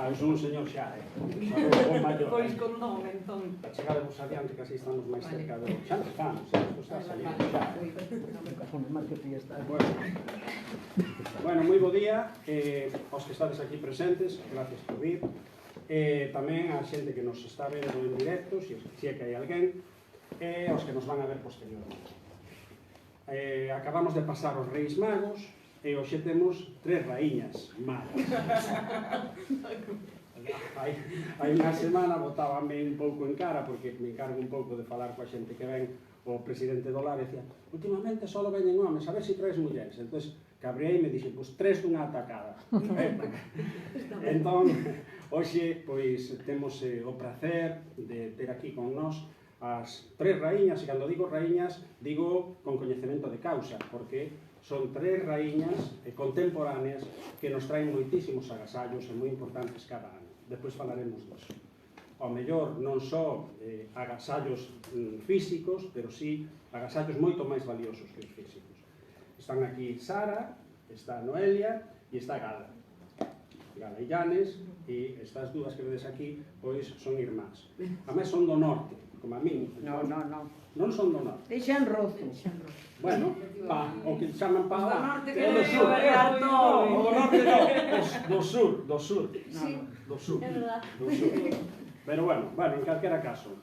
eu son un señor xa, o maior. Pois con nome, entón. A chegaremos adiante, que así estamos máis cerca do... Xa nos estamos, isto está saliendo xa. Bueno, moi bo día aos que estades aquí presentes, gracias por vir. Tamén a xente que nos está vendo en directo, se é que hai alguén, e aos que nos van a ver posteriormente. Acabamos de pasar os Reis Magos, e hoxe temos 3 raíñas magas. Hai unha semana botábame un pouco en cara, porque me encargo un pouco de falar coa xente que ven, o presidente do LAR decía, últimamente só veñen homes, a ver se traes mulleres. Entón, cabreei e me dixe, pois 3 dunha atacada. Entón, hoxe, pois, temos o prazer de ter aquí con nós as 3 raíñas, e cando digo raíñas, digo con coñecemento de causa, porque son 3 raíñas contemporáneas que nos traen moitísimos agasallos e moi importantes cada ano. Despois falaremos disso. Ao mellor non só agasallos físicos, pero sí agasallos moito máis valiosos que os físicos. Están aquí Sara, está Noelia e está Gala. Gala e Llanes, e estas dúas que vedes aquí, pois son irmáns. A máis son do norte, como a min. Non. Non son do norte. De Xanrozo. Bueno, o que chaman pa Do norte que do sur. O do norte non, do sur. Do sur. É verdad. Do sur. Pero bueno, en calquera caso,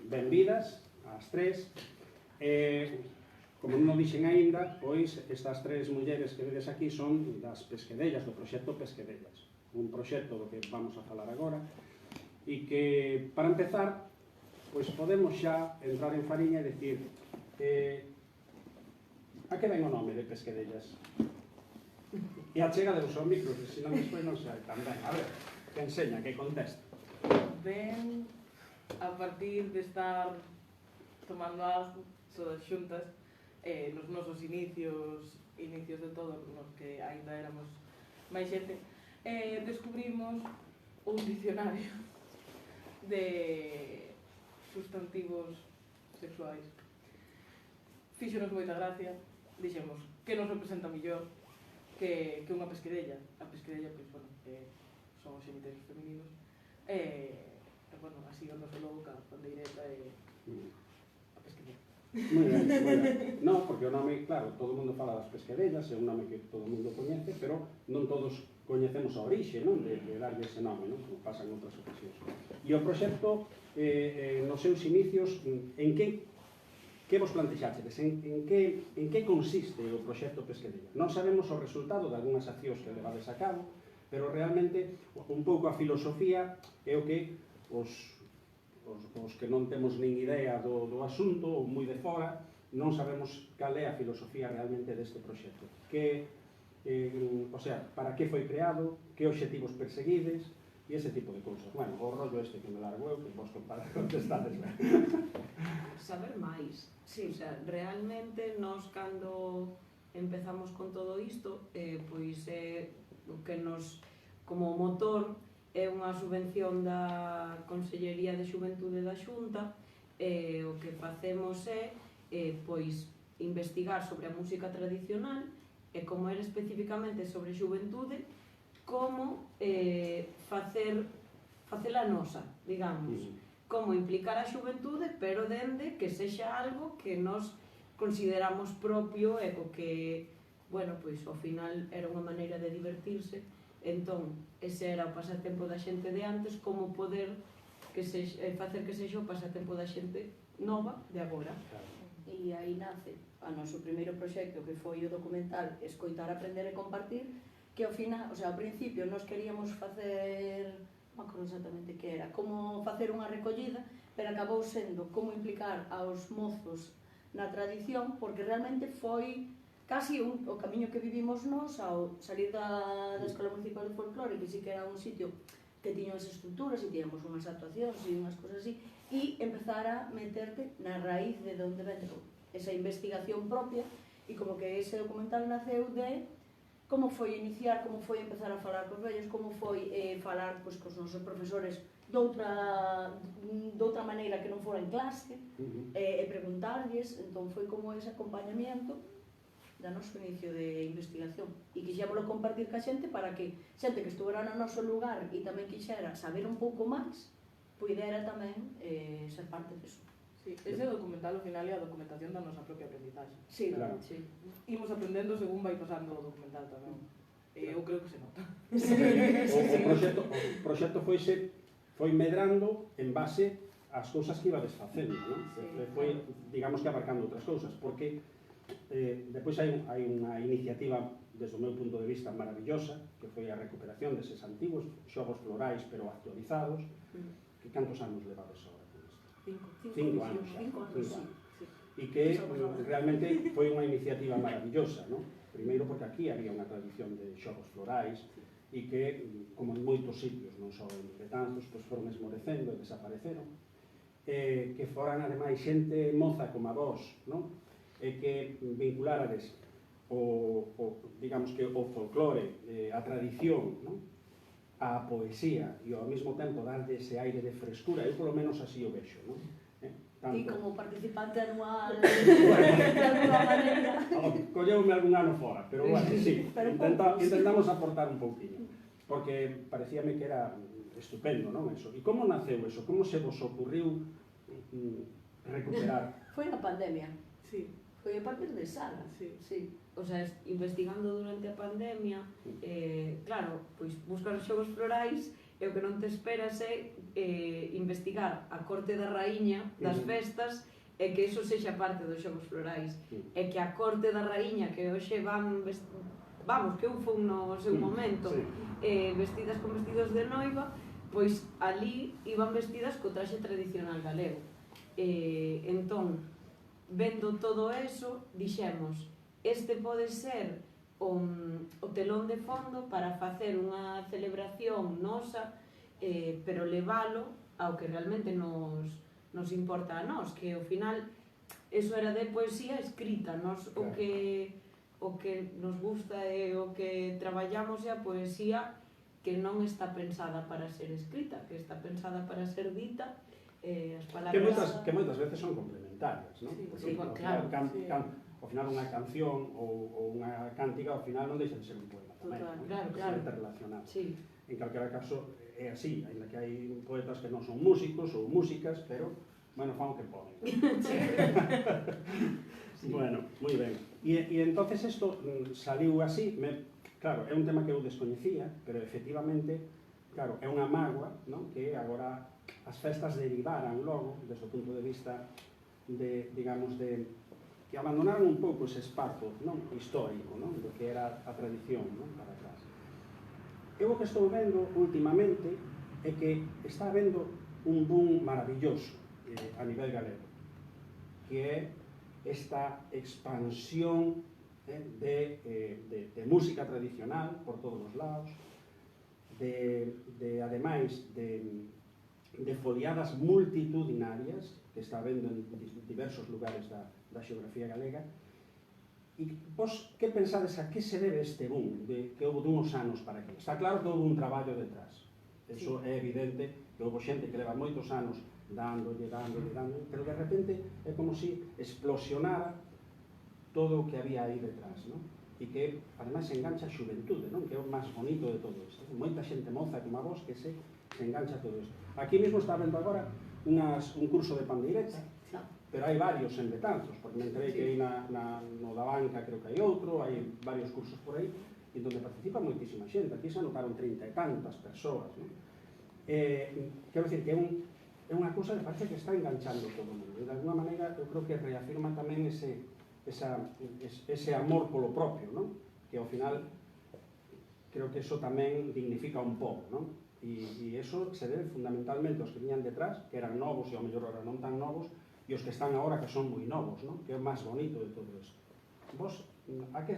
benvidas ás 3. Como non dixen aínda, pois estas 3 mulleres que vedes aquí son das Pesquedellas, do proxecto Pesquedellas. Un proxecto do que vamos a falar agora, e que, para empezar, pois podemos xa entrar en fariña e dicir a que ven o nome de Pesquedellas? E a chega de ao micro, que senón despois non sei tamén. A ver, que enseña, que contesta. Ven a partir de estar tomando algo, todas xuntas, nos nosos inicios de todo, nos que ainda éramos máis xente, descubrimos un diccionario de sustantivos sexuais. Fíxonos moita gracia, dixemos que nos representa mellor que unha pesquedella. A pesquedella, pois, bueno, son os xenitais femininos, bueno, así o noso logo, a pandeireta e a pesquedella. Moi ben. Non, porque o nome, claro, todo o mundo fala das pesquedellas, é un nome que todo o mundo coñece, pero non todos coñecemos a orixe, non, de darlle ese nome, non, como pasa en outras ocasións. E o proxecto, nos seus inicios, en que vos plantexaxedes? En que consiste o proxecto Pesquedella? Non sabemos o resultado de algunhas accións que levades a cabo, pero realmente un pouco a filosofía é o que os que non temos nin idea do asunto, ou moi de fora, non sabemos cal é a filosofía realmente deste proxecto. O sea, para que foi creado, que obxectivos perseguides, e ese tipo de cousas. Bueno, o rollo este que me largo eu, que vos contestades. Saber máis. Sí, o sea, realmente nós cando empezamos con todo isto, pois é o que nos, como motor, é unha subvención da Consellería de Xuventude da Xunta, o que facemos é, pois, investigar sobre a música tradicional, e como era especificamente sobre xuventude, como facela nosa, digamos. Como implicar a xuventude, pero dende que sexa algo que nos consideramos propio e o que, bueno, pois ao final era unha maneira de divertirse. Entón, ese era o pasatempo da xente de antes, como poder facer que sexa o pasatempo da xente nova de agora. E aí nace o noso primeiro proxecto, que foi o documental Escoitar, Aprender e Compartir, que ao final, o sea, ao principio nós queríamos facer, non acordo exactamente que era, como facer unha recollida, pero acabou sendo como implicar aos mozos na tradición, porque realmente foi casi o camiño que vivimos nós ao salir da Escola Municipal de Folclore, que sí que era un sitio que tiña as estruturas e tiñamos unhas actuacións e unhas cosas así, e empezar a meterte na raíz de onde vende esa investigación propia, e como que ese documental naceu de como foi iniciar, como foi empezar a falar cos vellos, como foi falar cos nosos profesores doutra maneira que non fora en clase, e preguntarlles. Entón foi como ese acompañamiento da noso inicio de investigación e quixémolo compartir ca xente para que xente que estuvera no noso lugar e tamén quixera saber un pouco máis puidera tamén ser parte deso. Sí, ese documental ao final é a documentación da nosa propia aprendizaxe. Sí, Claro. sí. Imos aprendendo según vai pasando o documental tamén. Eu creo que se nota. O proxecto foi medrando en base ás cousas que iba desfacendo, non? Sí. Foi, digamos que abarcando outras cousas, porque depois hai unha iniciativa desde o meu punto de vista maravillosa, que foi a recuperación deses antigos xogos florais pero actualizados, que cantos anos levades agora con isto? 5 anos xa. 5 anos, sí. E que realmente foi unha iniciativa maravillosa, non? Primeiro porque aquí había unha tradición de xogos florais e que, como en moitos sitios, non só en Betanzos, pois foron esmorecendo e desapareceron, que foran ademais xente moza como a vos, non? E que vincularades digamos que o folclore, a tradición, non? A poesía e ao mesmo tempo darlle ese aire de frescura, eu polo menos así o vexo, non? Ti como participante anual de alguna maneira. Colleume algún ano fora, pero bueno, sí, Pero intentamos aportar un pouquinho, porque parecíame que era estupendo, non, eso. E como naceu eso? Como se vos ocurriu recuperar? Foi na pandemia. Sí, Foi a partir de Sara. sí. Sí. O sea, investigando durante a pandemia, claro, pois buscar os xogos florais e o que non te esperas é investigar a corte da raíña das festas e que eso sexa parte dos xogos florais e que a corte da raíña que hoxe vamos, que eu fui no seu momento vestidas con vestidos de noiva, pois ali iban vestidas co traxe tradicional galego. Entón, vendo todo eso, dixemos, este pode ser o telón de fondo para facer unha celebración nosa, pero levalo ao que realmente nos importa a nós, que ao final eso era de poesía escrita, nos o que nos gusta e o que traballamos é a poesía que non está pensada para ser escrita, que está pensada para ser dita, as palabras... Que moitas veces son complementarias, non? Sí, Porque, claro, sí. Ao final unha canción ou unha cántica ao final non deixa de ser un poema tamén, non? Claro. Está relacionado. Sí. En calquera caso é así, ainda que hai poetas que non son músicos ou músicas, pero, bueno, fan o que poden. Sí. Bueno, moi ben. E entonces isto saliu así, claro, é un tema que eu descoñecía, pero efectivamente, claro, é unha mágoa, non? Que agora as festas derivaran logo, desde o punto de vista de, digamos, de que abandonaron un pouco ese espazo, non? Histórico, non? Do que era a tradición, non? Para atrás. Eu o que estou vendo últimamente é que está habendo un boom maravilloso a nivel galego, que é esta expansión de música tradicional por todos os lados, ademais de foliadas multitudinarias que está habendo en diversos lugares da xeografía galega. E vos, que pensades a que se debe este boom que houve dunhos anos para aquí? Está claro que houve un traballo detrás, eso é evidente, que houve xente que leva moitos anos dándolle, pero de repente é como si explosionara todo o que había aí detrás, non? E que ademais se engancha a xuventude, non? Que é o máis bonito de todo isto. Moita xente moza como a vos que se engancha a todo isto. Aquí mesmo está vendo agora un curso de pandeireta, pero hai varios en Betanzos, porque me enterei que aí no da Banca creo que hai outro, hai varios cursos por aí, en donde participa moitísima xente. Aquí se anotaron 30 e tantas persoas, non? Quero dicir que é unha cousa que parece que está enganchando todo o mundo. De alguna maneira, eu creo que reafirma tamén ese amor polo propio, non? Que ao final, creo que eso tamén dignifica un pouco, non? E eso se debe fundamentalmente aos que viñan detrás, que eran novos e ao mellor ahora non tan novos, e os que están agora que son moi novos, non? Que é o máis bonito de todo isto. Vos, a que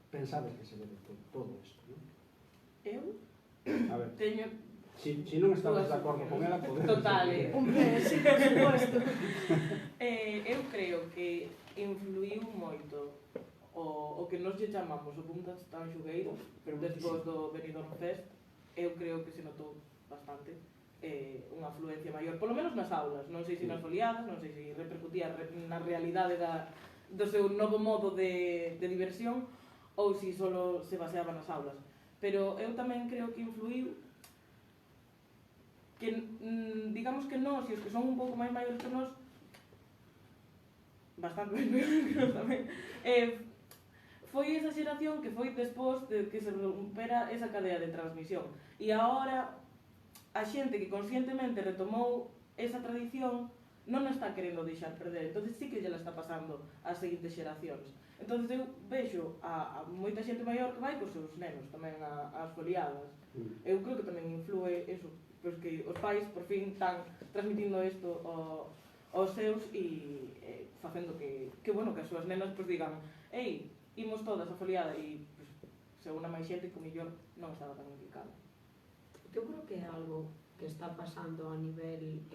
pensades que se debe todo isto, non? Eu A ver, teño... si non estades de acordo con ela, podedes... Total, Sí, por supuesto. Eu creo que influiu moito o que nos lle chamamos o boom das tanxugueiros despois do Benidorm Fest. Eu creo que se notou bastante unha afluencia maior, polo menos nas aulas, non sei se nas foliadas, non sei se repercutía na realidade do seu novo modo de diversión ou se solo se baseaba nas aulas. Pero eu tamén creo que influiu que, digamos que nós, e os que son un pouco máis maiores que nós, bastante máis maiores que nós tamén, foi esa xeración que foi despois de que se rompera esa cadea de transmisión. E agora, a xente que conscientemente retomou esa tradición non a está querendo deixar perder, entonces sí que lle la está pasando ás seguintes xeracións. Entonces eu vexo a moita xente maior que vai cos seus nenos tamén ás foliadas. Eu creo que tamén influe eso, pois que os pais por fin están transmitindo isto aos seus e facendo que bueno, que as súas nenas pois digan ei, imos todas a foliada e pois, se unha máis xente que o mellor non estaba tan implicada. Eu creo que é algo que está pasando a nivel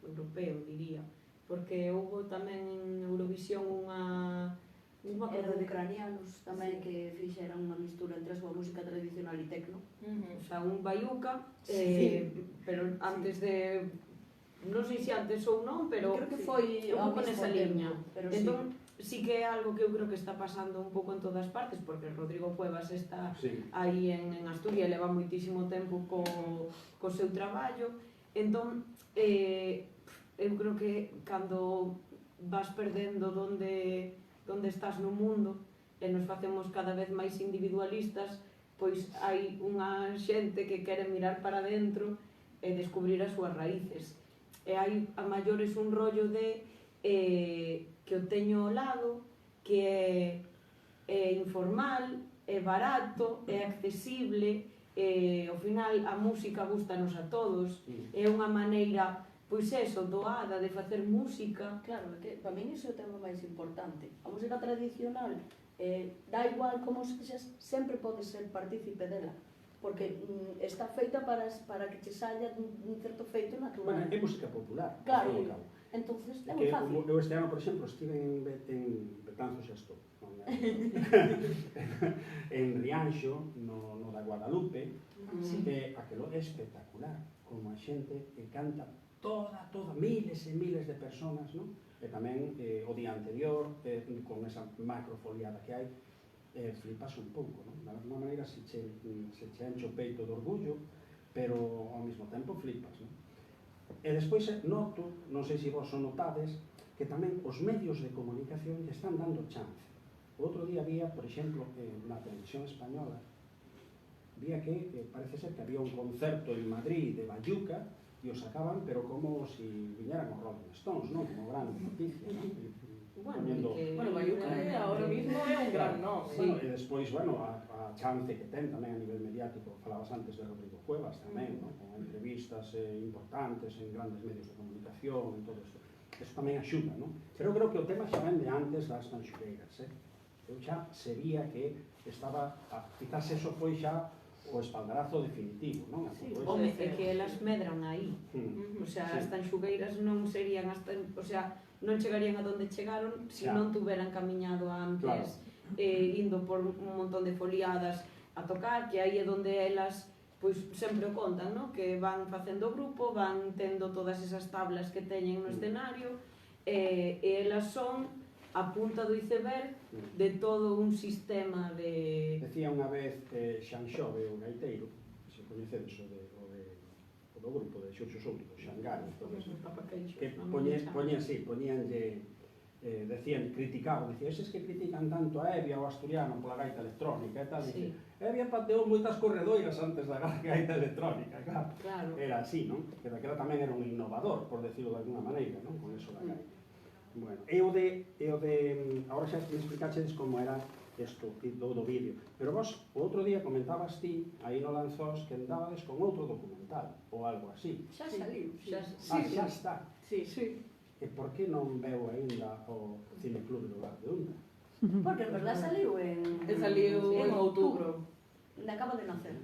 europeo, diría, porque houve tamén en Eurovisión unha E de ucranianos tamén que fixeran unha mistura entre a súa música tradicional e tecno. O sea, un baiuca, Sí. pero antes de... Non sei se antes ou non, pero Creo que foi un ao pouco mesmo nesa tempo, liña. pero Entón, sí que é algo que eu creo que está pasando un pouco en todas partes, porque Rodrigo Cuevas está aí en Asturias, leva moitísimo tempo co seu traballo. Entón, eu creo que cando vas perdendo onde estás no mundo e nos facemos cada vez máis individualistas, pois hai unha xente que quere mirar para dentro e descubrir as súas raíces. E hai a maiores un rollo de que o teño ao lado, que é informal, é barato, é accesible, ao final a música gustanos a todos, é unha maneira, pois eso, doada de facer música. Claro, que para min iso é o tema máis importante. A música tradicional, dá igual como sexas, sempre podes ser partícipe dela, porque está feita para que che saia un certo feito natural. Bueno, é música popular. Claro, entonces é moi fácil. Eu este ano, por exemplo, estive en Betanzos, xa estou, en Rianxo, no da Guadalupe, aquilo é espectacular, como a xente que canta toda, miles e miles de personas, non? E tamén o día anterior, con esa macrofoliada que hai, flipas un pouco, non? De alguma maneira se che enche o peito de orgullo, pero ao mesmo tempo flipas, non? E despois noto, non sei se vos o notades, que tamén os medios de comunicación lle están dando chance. O outro día había, por exemplo, na televisión española, vía que parece ser que había un concerto en Madrid de Bayuca e o sacaban, pero como se viñeran os Rolling Stones, non? Como gran noticia, non? Bueno, Bayuca ahora mismo é un gran nome. Bueno, e despois, bueno, a chance que ten tamén a nivel mediático, falabas antes de Rodrigo Cuevas tamén, non? Con entrevistas importantes en grandes medios de comunicación e todo isto. Eso tamén axuda, non? Pero eu creo que o tema xa ven de antes das tanxugueiras, Eu xa sería que estaba, quizás eso foi xa o espaldarazo definitivo, non? Home, é que elas medran aí. O sea, as tanxugueiras non serían o sea, non chegarían a donde chegaron se non tuveran camiñado antes, indo por un montón de foliadas a tocar, que aí é donde elas pois sempre o contan, non? Que van facendo grupo, van tendo todas esas tablas que teñen no escenario, e elas son a punta do iceberg de todo un sistema de... Decía unha vez Xanxove, o gaiteiro, se coñecedes o do grupo de Xurxo Souto, o Xangai, que poñíanlle, criticaban, eses que critican tanto a Evia o Asturiano pola gaita electrónica e tal, Evia pateou moitas corredoiras antes da gaita electrónica, claro. Era así, non? Que daquela tamén era un innovador, por decirlo de alguna maneira, non? Con eso da gaita. Bueno, e o de agora xa me explicaxedes como era isto do vídeo, pero vos o outro día comentabas ti aí no Lanzós que andabades con outro documental ou algo así. Xa saliu, xa está. Sí. E por que non veu aínda o Cineclub do Bar de Onda? Porque en verdad saliu en outubro. Acaba de nacer.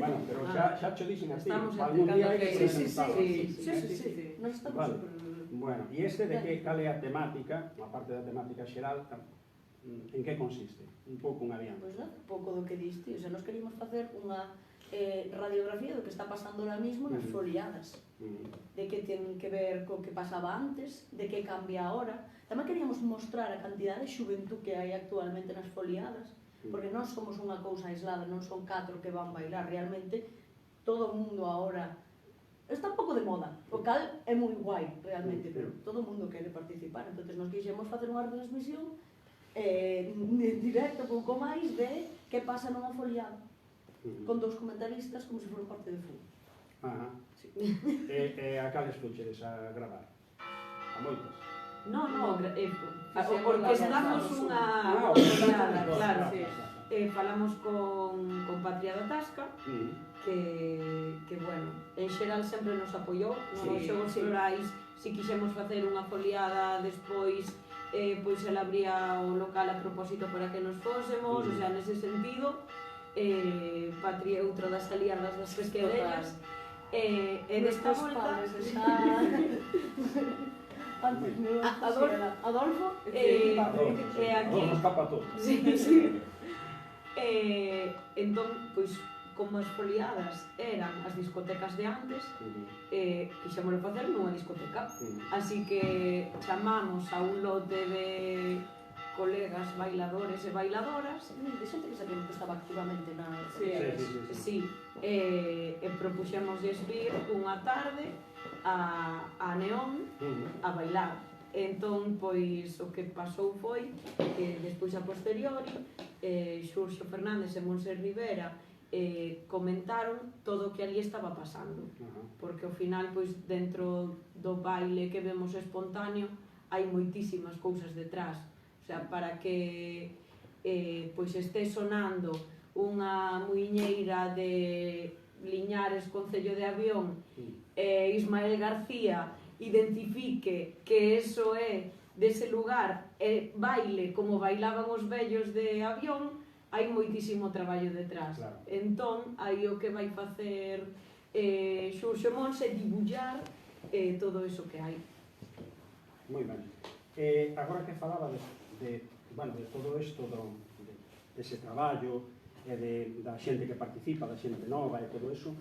Bueno, pero xa cho dixen así, algún día hai que se Sí. Nos estamos super... Bueno, e este de que cal é a temática, a parte da temática xeral, en que consiste? Un pouco un adiante. Pois non, pouco do que diste, o sea, nos queríamos facer unha radiografía do que está pasando ahora mismo nas foliadas, de que ten que ver co que pasaba antes, de que cambia ahora. Tamén queríamos mostrar a cantidad de xuventud que hai actualmente nas foliadas, porque non somos unha cousa aislada, non son 4 que van bailar, realmente todo o mundo ahora está un pouco de moda, o cal é moi guai realmente, pero todo o mundo quere participar, entonces nos quixemos facer unha transmisión en directo, pouco máis de que pasa nunha foliada, con 2 comentaristas como se for un partido de fútbol. A cales fuchedes a gravar? A moitas? No, porque Fixemos damos unha foliada, claro. Falamos con Patria da Tasca, que bueno, en xeral sempre nos apoiou nos xogos florais. Si quixemos facer unha foliada despois, pois el abría o local a propósito para que nos fósemos, o sea, nese sentido, Patria é outra das aliadas das pesquedellas, e desta volta Adolfo aquí escapa todo. entón, pois, como as foliadas eran as discotecas de antes, quixémoslo facer nunha discoteca, así que chamamos a un lote de colegas bailadores e bailadoras, de xente que sabíamos que estaba activamente na e propuxémoslles vir unha tarde a Neón a bailar. Entón, pois, o que pasou foi que despois a posteriori Xurxo Fernández e Monse Rivera comentaron todo o que ali estaba pasando, porque ao final, pois, dentro do baile que vemos espontáneo hai moitísimas cousas detrás, o sea, para que pois este sonando unha muiñeira de Liñares, Concello de Avión, Ismael García identifique que eso é dese lugar e baile como bailaban os vellos de Avión, hai moitísimo traballo detrás. Claro. Entón, aí o que vai facer Xurxo Monse é dibullar todo eso que hai. Moi ben. Agora que falaba de todo isto dese traballo e da xente que participa, da xente nova e todo iso,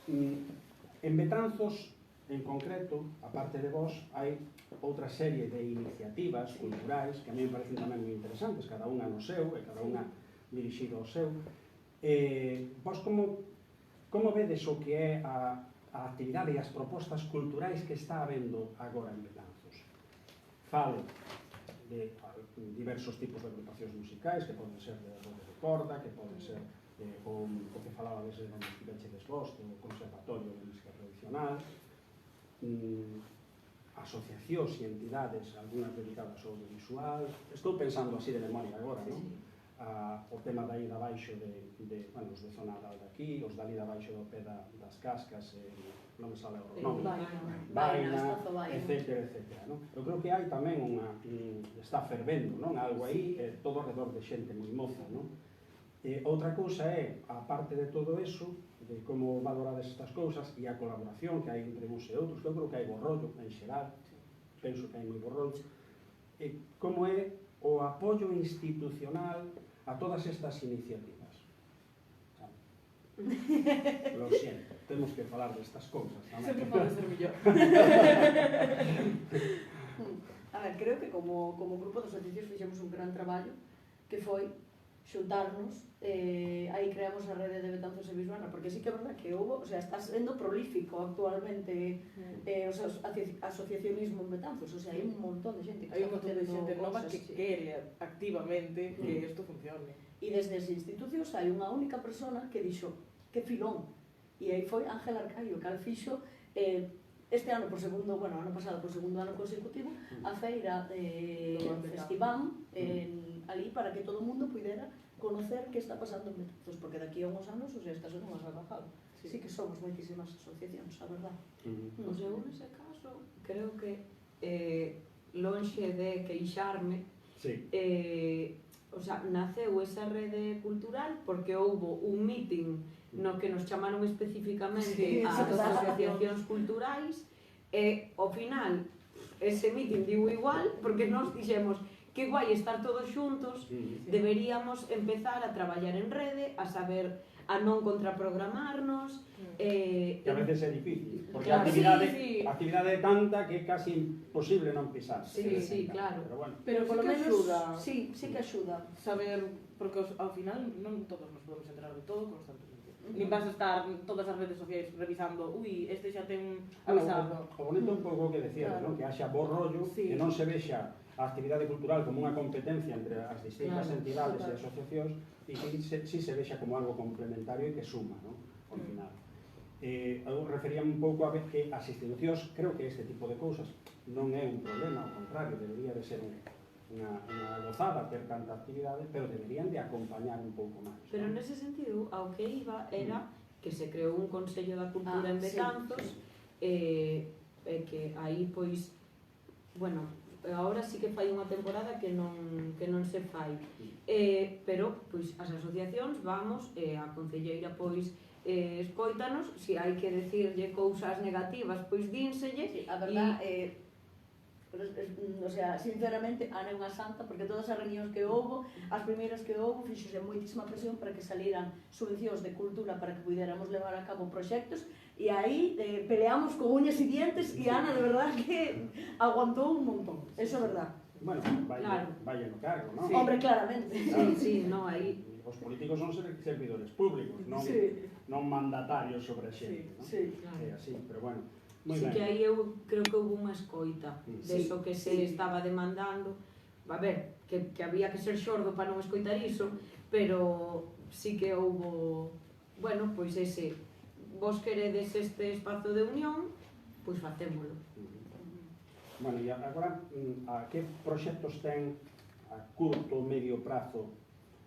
en Betanzos, en concreto, aparte de vos, hai outra serie de iniciativas culturais que a mí me parecen tamén moi interesantes, cada unha no seu e cada unha dirixido ao seu. Vos como vedes o que é a actividade e as propostas culturais que está habendo agora en Betanzos? Falo de diversos tipos de agrupacións musicais, que poden ser de rock de corda, que poden ser o que falaba desde onde estivechedes vos, do Conservatorio de Música Tradicional, asociacións e entidades, algunhas dedicadas ao audiovisual. Estou pensando así de memoria agora, non? O tema da ida abaixo os de zona de aquí, os da ida abaixo do pé das cascas, non me sale o nome, Vaina, etcétera, etcétera. Eu creo que hai tamén está fervendo, non? Algo aí, todo alrededor de xente moi moza, non? Outra cousa é, aparte de todo eso, de como valorades estas cousas e a colaboración que hai entre uns e outros, que eu creo que hai borrollo en xeral, penso que hai moi borrollo, como é o apoio institucional a todas estas iniciativas. Lo siento, temos que falar destas cousas tamén. Sempre pode ser mellor. A ver, creo que como grupo de asociacións fixemos un gran traballo que foi xuntarnos, aí creamos a rede de Betanzos e Visuana, porque sí que é verdad que está sendo prolífico actualmente o asociacionismo en Betanzos, hai un montón de xente que Hai un está montón de facendo xente nova cosas, que quere activamente que isto funcione. E desde as institucións hai unha única persona que dixo que filón, e aí foi Ángel Arcaio, que al fixo este ano ano pasado por segundo ano consecutivo, a feira Festival ali para que todo o mundo pudera conocer que está pasando en Betanzos, porque daqui a uns anos está sendo máis relajado. Sí que somos moitísimas asociacións, a verdad. Pois eu nese caso creo que lonxe de queixarme, naceu esa rede cultural porque houbo un meeting no que nos chamaron especificamente as asociacións culturais e, ao final, ese meeting digo igual porque nos dixemos que guai estar todos xuntos, deberíamos empezar a traballar en rede, a saber a non contraprogramarnos, Que a veces é difícil, porque Claro, a actividade é tanta que é casi imposible non pisar. Sí, claro. Pero bueno, Pero Polo sí que menos, axuda sí que axuda. saber, porque ao final non todos nos podemos enterar de todo constantemente. Nin vas a estar todas as redes sociais revisando, este xa ten avisado. o bonito é un pouco o que decías, Claro. non? Que haxa bo rollo, Sí. que non se vexa a actividade cultural como unha competencia entre as distintas Claro, entidades e claro. asociacións e que si se vexa como algo complementario e que suma, non? Ao final. Eu referíame un pouco a ver que as institucións, creo que este tipo de cousas non é un problema, ao contrario, debería de ser unha gozada ter tanta actividade, pero deberían de acompañar un pouco máis. Pero non? nese sentido, ao que iba era que se creou un Consello da Cultura en Sí. Betanzos, que aí, pois, bueno, agora sí que fai unha temporada que non se fai. Pero, pois, as asociacións vamos, a concelleira, pois, escoítanos, se hai que decirlle cousas negativas, pois dínselle. Sí, a verdad, o sea, sinceramente, Ana é unha santa, porque todas as reunións que houbo, as primeiras que houbo, fixose moitísima presión para que salieran subvencións de cultura para que puidéramos levar a cabo proxectos, e aí peleamos con uñas e dientes, e Ana, de verdad, que aguantou un montón, eso é verdad. Bueno, Claro. vaya no cargo, non? Sí. Hombre, claramente. Sí, no, aí. Os políticos son servidores públicos, non, Sí. non mandatarios sobre a xente, non? Sí. É así, pero bueno, moi Sí ben. que aí eu creo que houve unha escoita Sí. deso que se estaba demandando. A ver, que había que ser xordo para non escoitar iso, pero sí que houbo, bueno, pois ese, vos queredes este espazo de unión, pois facémolo. Bueno, e agora, a que proxectos ten a curto, medio prazo,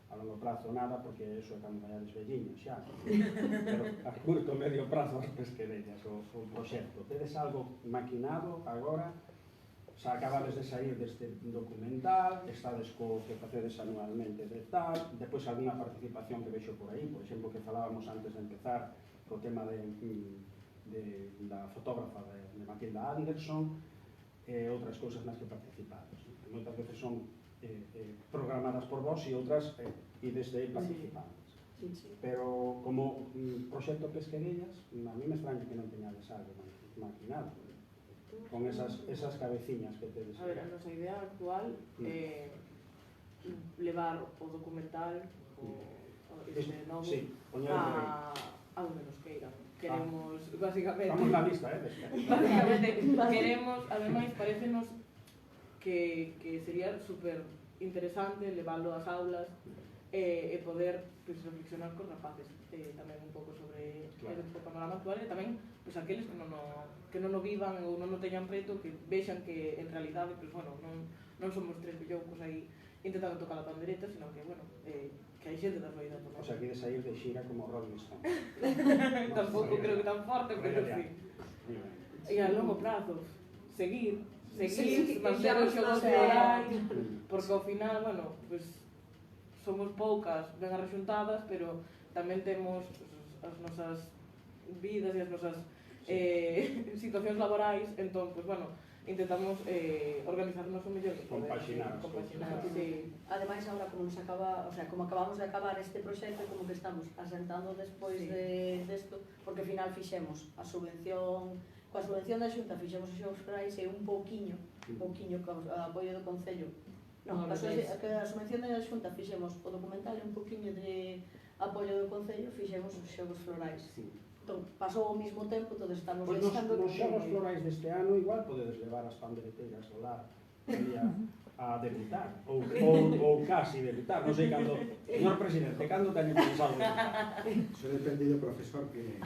a longo prazo nada, porque eso é cando vayades velliños xa, pero a curto, medio prazo as pesquerillas, o proxecto. Tedes algo maquinado agora? Xa acabades de sair deste documental, estades co que facedes anualmente de tal, depois algunha participación que vexo por aí, por exemplo, que falábamos antes de empezar co tema da fotógrafa de Matilda Anderson, e outras cousas nas que participades. Moitas veces son programadas por vos e outras ides de participantes. Sí, sí. Pero como proxecto Pesquerillas, a mí me extraña que non teñades algo maquinado, con esas cabeciñas que tedes. A ver, a nosa idea actual é levar o documental este novo Sí, poñer por aí. a onde nos queiran. Queremos, basicamente, Estamos na lista, basicamente queremos, ademais, parecenos que sería super interesante leválo ás aulas e poder pues, reflexionar cos rapaces tamén un pouco sobre o panorama actual e tamén pues, aqueles que non o vivan ou non o teñan preto, que vexan que en realidade pues, bueno, non somos tres billocos aí intentando tocar a pandereta, sino que, bueno, que hai xente das variedades. O sea, que de sair de xira como Rolling Stone. Tampouco creo que tan forte, pero sí. E a longo plazo, seguir, manter os xogos florais, porque ao final, bueno, pues, somos poucas, ben arrexuntadas, pero tamén temos as nosas vidas e as nosas situacións laborais, entón, pues, bueno, intentamos organizarnos o mellor que podemos. Compaxinar. Sí. Ademais, agora como nos acaba, o sea, como acabamos de acabar este proxecto, como que estamos asentando despois Sí. desto, porque ao final fixemos a subvención, coa subvención da Xunta fixemos os xogos florais e un pouquiño co apoio do Concello. Non, a subvención da Xunta fixemos o documental e un pouquiño de apoio do Concello fixemos os xogos florais. Entón, pasou ao mesmo tempo, todos estamos Pois deixando nos xogos florais deste ano igual podedes levar as pandereteiras do lar a debutar, ou casi debutar, non sei cando. Señor Presidente, cando teño pensado debutar? Eso depende do profesor que...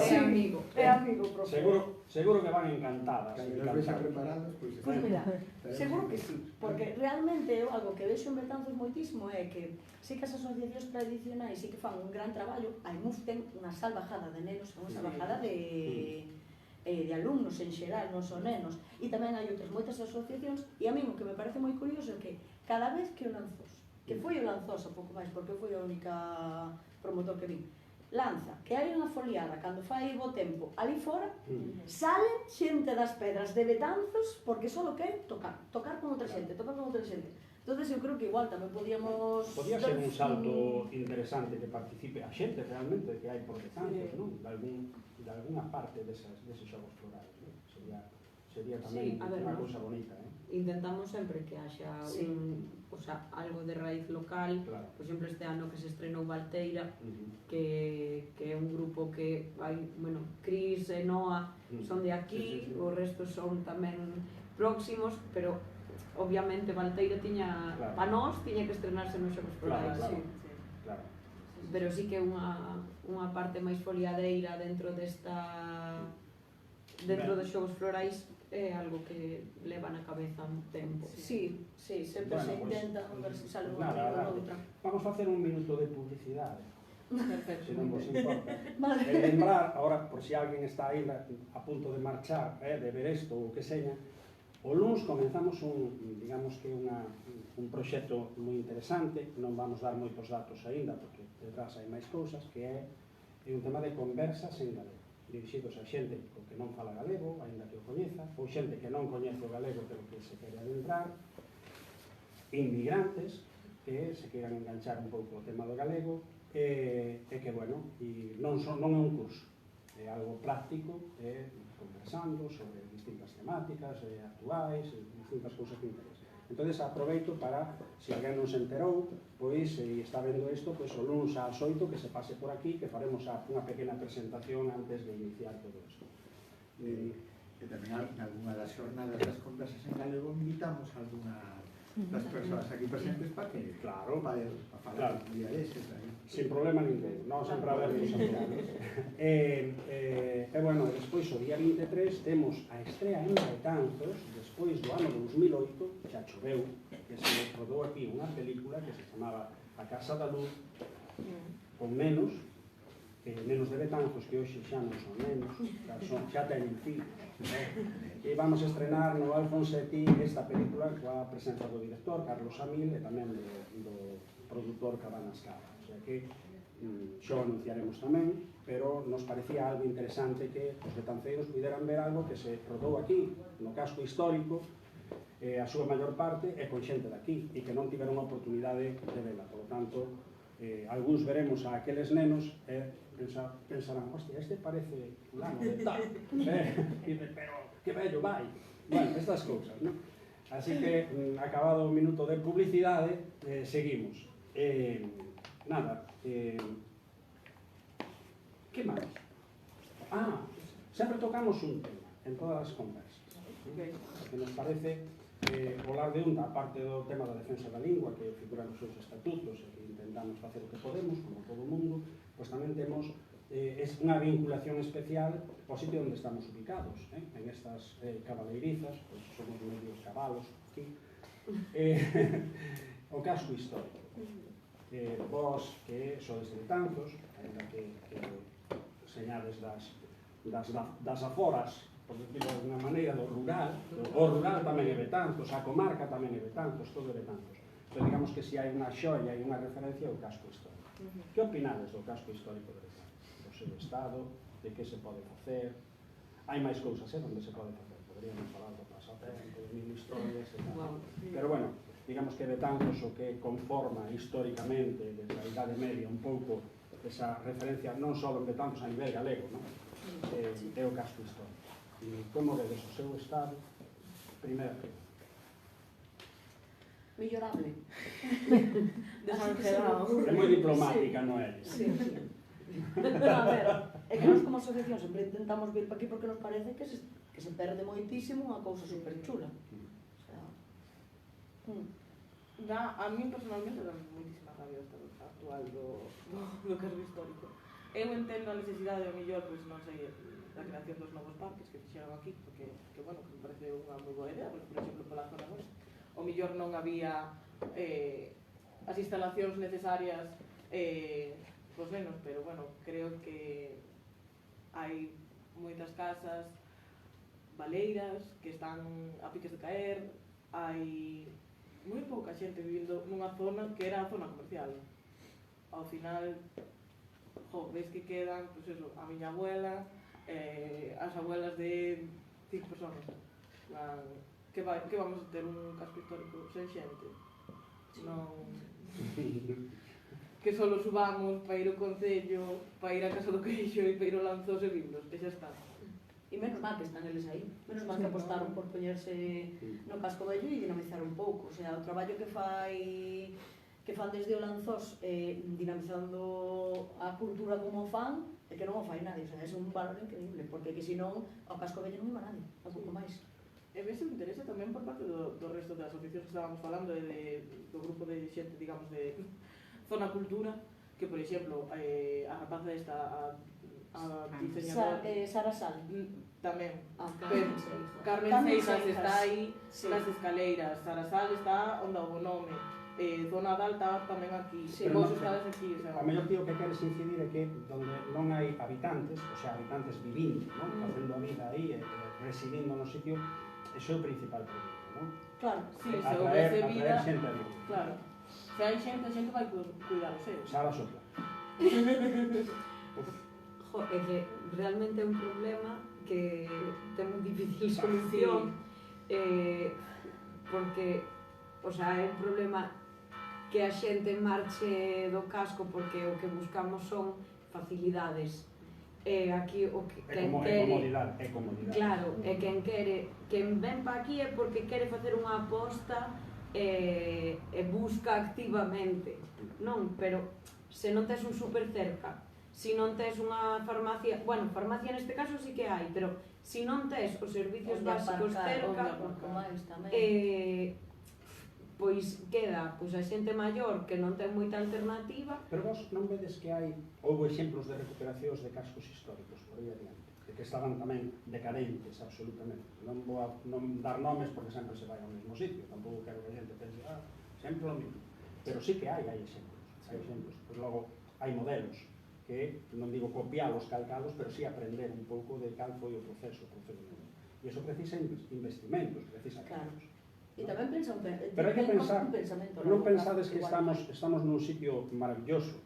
É amigo. É amigo, profe. Seguro que van encantadas. Cando nos vexa preparados, pois... Pois mira, seguro que sí, porque realmente eu algo que vexo en Betanzos moitísimo é que sí que as asociacións tradicionais sí que fan un gran traballo, hai ten unha salvajada de nenos, unha salvajada de alumnos en xeral, non son nenos, e tamén hai outras moitas asociacións, e a mí o que me parece moi curioso é que cada vez que o Lanzos, que foi o Lanzos a pouco máis, porque foi a única promotor que vin, lanza, que hai unha foliada cando fai bo tempo ali fora, salen xente das pedras de Betanzos porque só queren tocar con outra xente, Entonces eu creo que igual tamén podíamos... Podía ser un salto interesante que participe a xente realmente que hai por Betanzos, non? De alguna parte deses xogos florais, non? Sería tamén Sí, a ver, unha ¿no? cousa bonita, Intentamos sempre que haxa Sí. algo de raíz local. Claro. Por exemplo, este ano que se estrenou Valteira, Uh-huh. que é un grupo que vai, bueno, Cris e Noa son de aquí, Sí, sí, sí. o resto son tamén próximos, pero obviamente Valteira tiña, Claro. para nós, tiña que estrenarse nos Xogos Claro, Florais. claro. Sí. Claro. Pero sí que unha parte máis foliadeira dentro dos Xogos Florais é algo que leva na cabeza un tempo. Sí, sempre Bueno, se pues, intenta ver se sale unha nada, trigo nada. noutra. Vamos a facer un minuto de publicidade, Perfecto. se non vos importa. Vale. Lembrar, ahora, por si alguén está aí a punto de marchar, de ver isto ou que seña, o luns comenzamos digamos que un proxecto moi interesante, non vamos dar moitos datos aínda, porque detrás hai máis cousas, que é un tema de conversas en galego, dirixidos a xente que non fala galego, aínda que o coñeza, ou xente que non coñece o galego pero que se quere adentrar, inmigrantes que se queiran enganchar un pouco o tema do galego, e que, bueno, non é un curso, é algo práctico, conversando sobre distintas temáticas actuais, distintas cousas que interesan. Entón, aproveito para, se alguén non se enterou, pois, se está vendo isto, pois o luns ás 8 que se pase por aquí, que faremos unha pequena presentación antes de iniciar todo isto. Que tamén en algunha das xornadas das conversas en galego invitamos a alguna das persoas aquí presentes para que Claro, para falar claro. un día deses aí. Sin problema ningún, non sempre abertos a mirar. Bueno, despois o día 23 temos a estrea en Betanzos, despois do ano 2008, xa choveu, que se rodou aquí unha película que se chamaba A Casa da Luz, con nenos de Betanzos, que hoxe xa non son nenos, xa teñen filhos. E vamos a estrenar no Alfonsetti esta película coa presenza do director, Carlos Amil, e tamén do produtor Cabanas Cava. O sea que xo anunciaremos tamén, pero nos parecía algo interesante que os betanceiros puderan ver algo que se rodou aquí, no casco histórico, a súa maior parte, e con xente daqui, e que non tiveron a oportunidade de vela. Por lo tanto, algúns veremos a aqueles nenos e pensarán, hostia, este parece fulano de tal, pero que bello vai. Bueno, estas cousas, non? Así que, acabado o minuto de publicidade, seguimos. Nada, que máis? Sempre tocamos un tema en todas as conversas, que nos parece volar de onda, aparte do tema da defensa da lingua, que figura nos seus estatutos e que intentamos facer o que podemos, como todo o mundo, pois tamén temos unha vinculación especial ao sitio onde estamos ubicados, en estas cabaleirizas, pois somos medios cabalos aquí, o casco histórico. Vos que sodes de Betanzos, ainda que señades das aforas, por decirlo de alguna maneira, do rural, o rural tamén é Betanzos, a comarca tamén é Betanzos, todo é Betanzos. Pero digamos que se hai unha xoia e unha referencia ao casco histórico. Que opinades do casco histórico de Betanzos? Do seu estado, de que se pode facer? Hai máis cousas, onde se pode facer. Poderíamos falar do pasatempo, de mil historias e tal. Pero bueno, digamos que Betanzos o que conforma históricamente desde a Idade Media un pouco esa referencia non só en Betanzos a nivel galego, non? É o casco histórico. E como vedes o seu estado? Primeiro, Mellorable. Desangelado. é moi diplomática, non é? Sí. Pero, a ver, é que nós como asociación sempre intentamos vir para aquí porque nos parece que se perde moitísimo unha cousa superchula. O sea, A mí personalmente dá moitísima rabia o estado actual do casco histórico. Eu entendo a necesidade, ao mellor, pois non sei, da creación dos novos parques que fixeron aquí, porque, que, bueno, que me parece unha moi boa idea, porque, por exemplo, pola zona nosa, ao mellor non había as instalacións necesarias pos nenos, pero, bueno, creo que hai moitas casas baleiras que están a piques de caer, hai moi pouca xente vivindo nunha zona que era a zona comercial. Ao final, veis que quedan, pois eso, a miña abuela, as abuelas de 5 personas. Que vamos a ter un casco histórico sen xente? Non... que solo subamos para ir ao Concello, para ir a Casa do Queixo e para ir ao Lanzós e Vindos, e xa está. E menos mal que están eles aí. Menos mal que apostaron por poñerse no casco vello e dinamizar un pouco. O sea, o traballo que fan desde o Lanzós dinamizando a cultura como fan, é que non o fai nadie. O sea, é un valor increíble, porque que senón ao casco vello non iba nadie, a pouco máis. E ves o interese tamén por parte do resto das asociacións que estábamos falando do grupo de xente, digamos, de Zona Cultura, que, por exemplo, a rapaza esta, a diseñadora... Sara Sal. Tamén. Carmen Seixas está aí sí. nas escaleiras, Sara Sal está onde o nome, Zona Dal está tamén aquí, Sí. vos estades aquí, o sea... A mellor tío que queres incidir é que donde non hai habitantes, o sea, habitantes vivindo, non? Facendo a vida aí, residindo no sitio, iso é o principal problema, non? Claro. Sí, se Atraer houvese vida, xente a vivir. claro. Se hai xente, a xente vai cuidar os seus. Sala sopla. Jo, é que realmente é un problema que ten moi difícil solución, porque, o sea, é un problema que a xente marche do casco porque o que buscamos son facilidades. Aquí o que É quen comodidade, quere, é comodidade. claro, e quen ven pa aquí é porque quere facer unha aposta e busca activamente, non? Pero se non tes un super cerca, se non tes unha farmacia, bueno, farmacia neste caso sí que hai, pero se non tes os servicios básicos cerca, pois queda a xente maior que non ten moita alternativa. Pero vos non vedes que houve exemplos de recuperacións de cascos históricos por aí adiante, de que estaban tamén decadentes absolutamente. Non vou dar nomes porque sempre se vai ao mesmo sitio, tampouco quero que a xente pense, sempre o mesmo. Pero sí que hai exemplos, Pois logo hai modelos que, non digo copialos, calcalos, pero sí aprender un pouco de cal foi o proceso, o procedimento. E iso precisa investimentos, precisa cargos. E tamén pensa Pero hai que pensar, non pensades que estamos nun sitio maravilloso,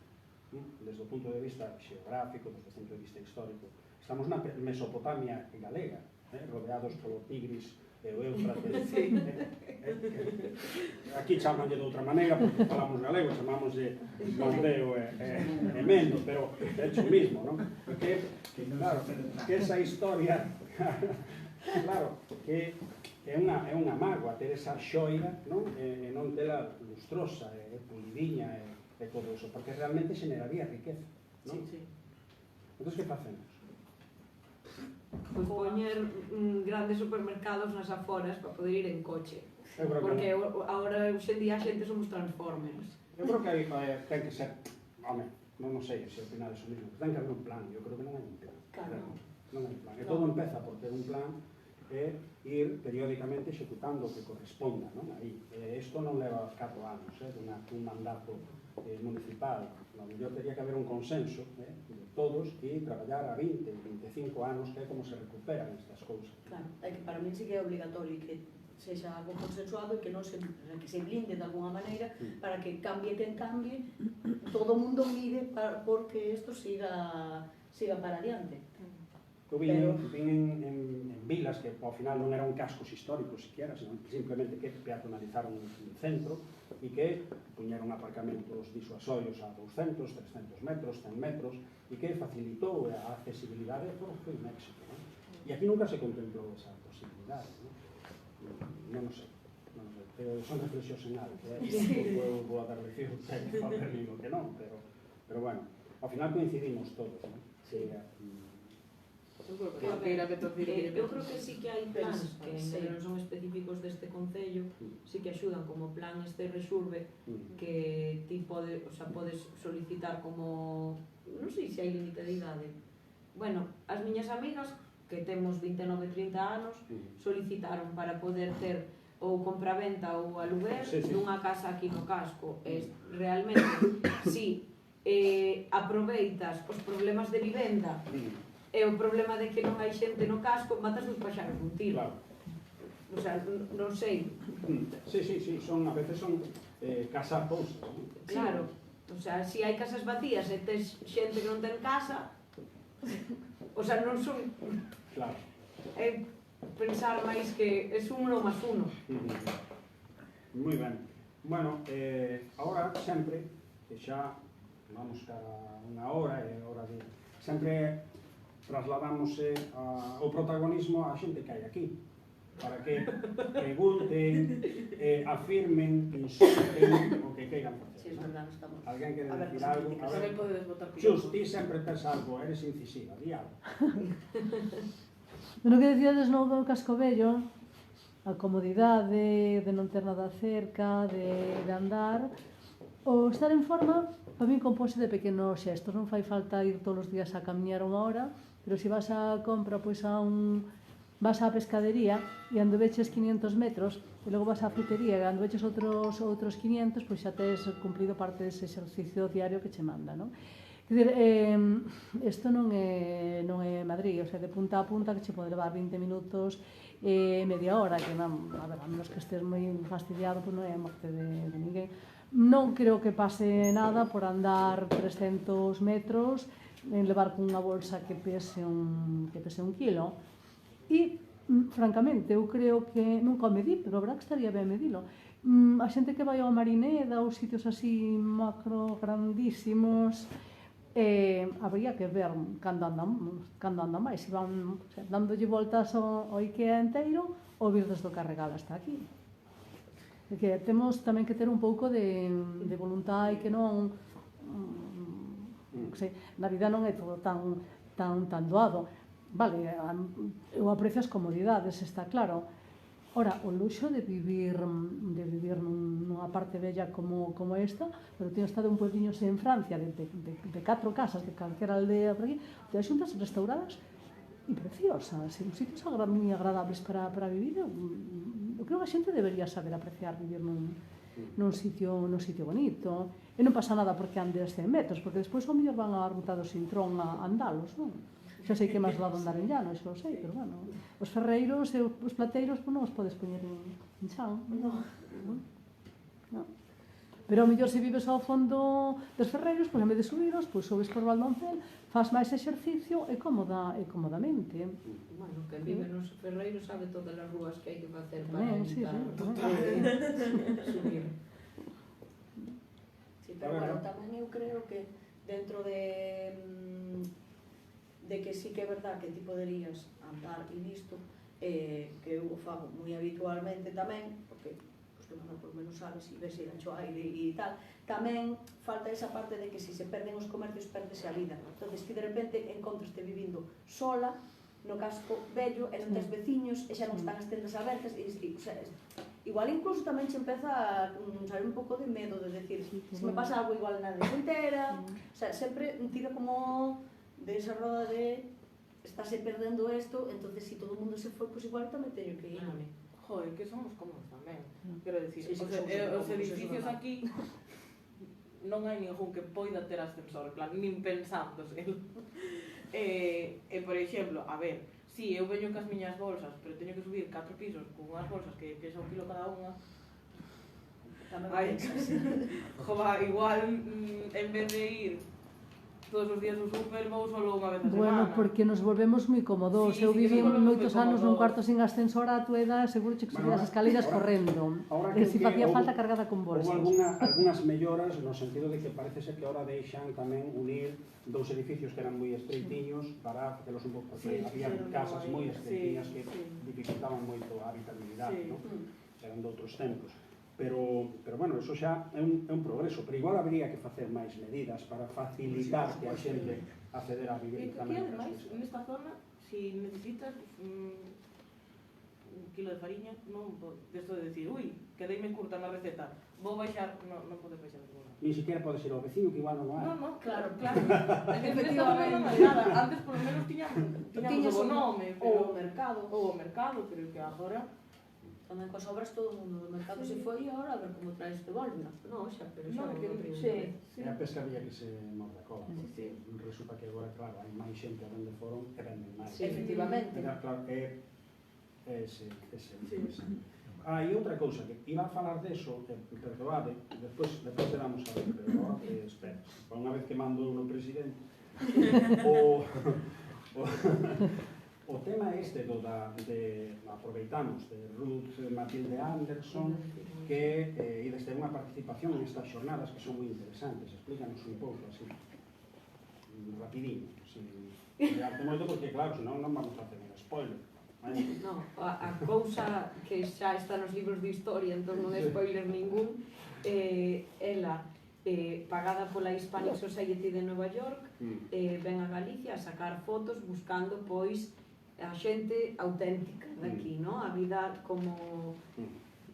desde o punto de vista xeográfico, desde o punto de vista histórico. Estamos na Mesopotamia galega, rodeados polo Tigris e o Éufrates. Aquí chamanlle de outra maneira, porque falamos galego, chamámoslle Mondeo e Mendo, pero é hecho o mismo, non? Porque, claro, que esa historia, claro, que é unha mágoa ter esa xoira, non? E non tela lustrosa, e pulidiña, e todo eso, porque realmente xeneraría riqueza, non? Sí, sí. Entón, que facemos? Pois poñer grandes supermercados nas aforas para poder ir en coche. Porque agora hoxe en día a xente somos transformers. Eu creo que ten que ser, non sei se ao final é o mismo, ten que haber un plan, eu creo que non hai un plan. Claro. Non hai un plan, e todo empeza por ter un plan e ir periódicamente executando o que corresponda, non? Aí, isto non leva 4 anos, dun mandato municipal, no mellor teria que haber un consenso de todos e traballar a 20, 25 anos, que é como se recuperan estas cousas. Claro, é que para min sí que é obligatorio que sexa algo consensuado e que non se blinde de alguna maneira para que cambie quen cambie, todo o mundo mire porque isto siga para adiante. Eu vin en vilas que ao final non eran cascos históricos siquiera, sino simplemente que peatonalizaron un centro e que puñeron aparcamentos disuasorios a 200, 300 metros, 100 metros e que facilitou a accesibilidade, foi un éxito, non? E aquí nunca se contemplou esa posibilidade, non o sei, son reflexións en algo, eu vou a dar lección técnico ao digo que non, pero bueno, ao final coincidimos todos, non? Eu creo que sí que hai plans que non son específicos deste concello, sí que axudan como plan este Resurbe, que ti podes solicitar como, non sei se hai límite de idade. Bueno, as miñas amigas que temos 29, 30 anos solicitaron para poder ter ou compraventa ou aluguer dunha casa aquí no casco. Realmente, si aproveitas os problemas de vivenda e o problema de que non hai xente no casco, matas os paxaros un tiro. Claro. O sea, non sei. Sí, a veces son casas pousas. Claro, o sea, se hai casas vacías e tes xente que non ten casa, o sea, non son... Claro. É pensar máis que é 1 más 1. Moi ben. Bueno, agora sempre, que xa vamos cara unha hora, é hora de... Sempre trasladámosse o protagonismo á xente que hai aquí, para que pregunten, afirmen, insulten o que queiran Si, es facer. verdad, estamos... Alguén quere A ver, decir pues, algo? críticas. A Tamén ver, podedes votar Xus, piropos. ti sempre tes algo, eres incisiva, di algo. No que decíades no do casco vello, a comodidade de non ter nada cerca, de andar, o estar en forma, para mí compóse de pequenos xestos, non fai falta ir todos os días a camiñar unha hora, pero se vas a compra, pois vas á pescadería e ando veches 500 metros e logo vas á frutería e ando veches outros 500, pois xa tes cumplido parte dese exercicio diario que che manda, non? Quer dizer, isto non é Madrid, o sea, de punta a punta que che pode levar 20 minutos media hora, que non, a ver, a menos que estés moi fastidiado, pois non é morte de ninguén. Non creo que pase nada por andar 300 metros en levar con unha bolsa que pese un kilo. E, francamente, eu creo que nunca o medí, pero a verdad que estaría ben medilo. A xente que vai ao Marineda ou sitios así macro grandísimos, habría que ver cando andan máis, se van dándolle voltas ao IKEA enteiro ou vir desde o Carregal hasta aquí. É que temos tamén que ter un pouco de voluntade que non sei, na vida non é todo tan doado. Vale, eu aprecio as comodidades, está claro. Ora, o luxo de vivir nunha parte bella como esta, pero teño estado en puebliños en Francia de 4 casas, de calquera aldea por aquí, te xuntas restauradas e preciosas, en sitios moi agradables para vivir. Eu creo que a xente debería saber apreciar vivir nun sitio bonito, e non pasa nada porque andes 100 metros, porque despois ao mellor van a ruta do Sintrón a andalos, non? Xa sei que máis lado andar en llano, xa o sei, pero bueno, os ferreiros e os plateiros non os podes poñer en chan. No. Pero ao mellor se vives ao fondo dos ferreiros, pois en vez de subiros, pois subes por Valdoncel, faz máis exercicio e cómodamente. Bueno, que vive nos ferreiros sabe todas as rúas que hai que facer para Tamén, sí, subir. Sí, pero bueno, tamén eu creo que dentro de que sí que é verdad que ti poderías andar e listo, que eu o fago moi habitualmente tamén, porque os que non por menos sabes e ves ir ancho aire e tal, tamén falta esa parte de que se perden os comercios, perdese a vida. Entonces ti de repente encontraste vivindo sola no casco vello e non tes veciños e xa non están as tendas abertas e o sea, igual incluso tamén che empeza a saber un pouco de medo de decir, se me pasa algo igual nadie se entera, o sea, sempre tira como de esa roda de estáse perdendo isto, entonces si todo o mundo se foi, pois igual tamén teño que irme. Joder, que somos cómodos tamén. Quero dicir, Sí, sí, os somos cómodos, edificios eso é aquí non hai ningún que poida ter ascensor, en plan, nin pensándose. Por exemplo, a ver, si eu veño cas miñas bolsas, pero teño que subir 4 pisos con unhas bolsas que pesa 1 kilo cada unha, Tamén pensas. Jova, igual en vez de ir todos os días ao super, vou solo unha vez a semana. Bueno, porque nos volvemos moi cómodos. Sí, Eu sí, viví nos volvemos moitos moi anos nun cómodos. cuarto sin ascensor a túa edad, seguro che que subías Bueno, as escaleras ahora- correndo. ahora E creo si que facía houve- falta cargada con Houve bolsas. algunhas melloras no sentido de que parece ser que ahora deixan tamén unir dous edificios que eran moi estreitiños para facelos un pouco, porque Sí, había fixeron casas aí, moi sí, estreitiñas que sí. dificultaban moito a habitabilidade, Sí. non? Eran de outros tempos. Pero bueno, eso xa é un progreso, pero igual habría que facer máis medidas para facilitar que a xente acceder a E vivir que aquí, tamén. ademais, nesta zona, si necesitas un kilo de fariña, non desto de decir, ui, quedeime curta na receta, vou baixar, non podes baixar ninguna. Ni siquiera pode ser ao vecino, que igual non hai. No, Claro. claro. Efectivamente. Non hai nada. Antes, por lo menos, tiñamos o nome, o mercado. ou o mercado, pero que agora... Tamén coas obras todo o mundo do mercado se foi e agora a ver como traes de volta. No, xa, pero xa No, non que é a primeira sí, vez. sí. É a pescadilla que se morde a cola. Sí, sí. Resulta que agora, claro, hai máis xente a donde foron e venden máis. Sí, efectivamente. Claro, é ese. Sí. E outra cousa, que iba a falar deso, que perdoade, despois te damos a ver, pero agora que espera. Unha vez que mando eu no presidente, o o tema este aproveitamos de Ruth Matilde Anderson, que ides ter unha participación en estas xornadas que son moi interesantes. Explícanos un pouco así, rapidinho, sin darte moito, porque claro, senón non vamos a hacer un spoiler. No, a cousa que xa está nos libros de historia, entón non é spoiler ningún, ela, pagada pola Hispanic Society de Nova York, ven a Galicia a sacar fotos buscando, pois, a xente auténtica daqui, no? A vida como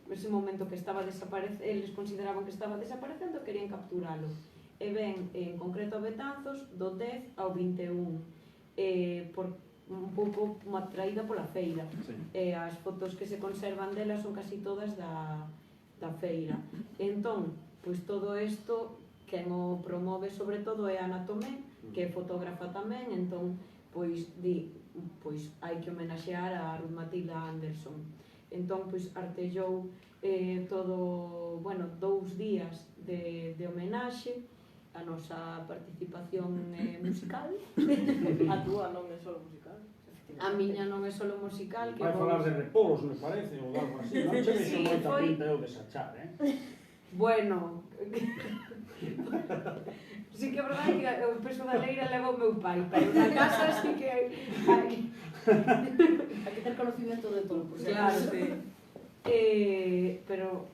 ese momento que estaba desaparecendo, eles consideraban que estaba desaparecendo, querían capturalo. E ven, en concreto a Betanzos, do 10 ao 21, por un pouco atraída pola feira. As fotos que se conservan delas son casi todas da feira. Entón, pois todo isto, quen o promove sobre todo é Ana Tomé, que é fotógrafa tamén, entón, pois, pois hai que homenaxear a Ruth Matilde Anderson. Entón, pois, artellou todo, bueno, 2 días de homenaxe, a nosa participación musical. A túa non é só musical. A miña non é só musical. Vai falar de repolos, me parece, ou algo así. Non che vexo moita pinta eu de sachar, Bueno, sí que é verdade que o peso da leira leva o meu pai, pero na casa sí que hai. Hai que ter conocimiento de todo, por Claro, pero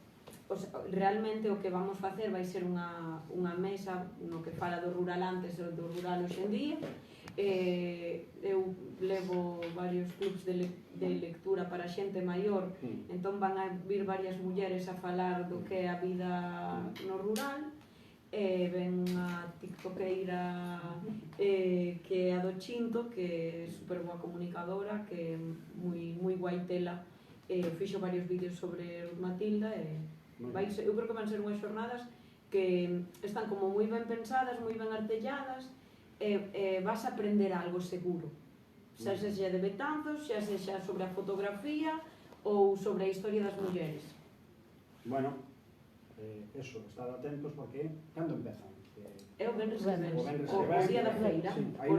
o sea, realmente o que vamos facer vai ser unha mesa no que fala do rural antes e do rural hoxe en día. Eu levo varios clubs de lectura para xente maior, entón van a vir varias mulleres a falar do que é a vida no rural. Ven a tiktokeira que é a do Chinto, que é super boa comunicadora, que é moi guai tela, fixo varios vídeos sobre Ruth Matilde. Eu creo que van ser unhas xornadas que están como moi ben pensadas, moi ben artelladas, vas a aprender algo seguro, xa sexa de Betanzos, xa sexa sobre a fotografía ou sobre a historia das mulleres. Bueno, eso, estad atentos porque cando empezan? É o Venres que ven, o día da feira, aí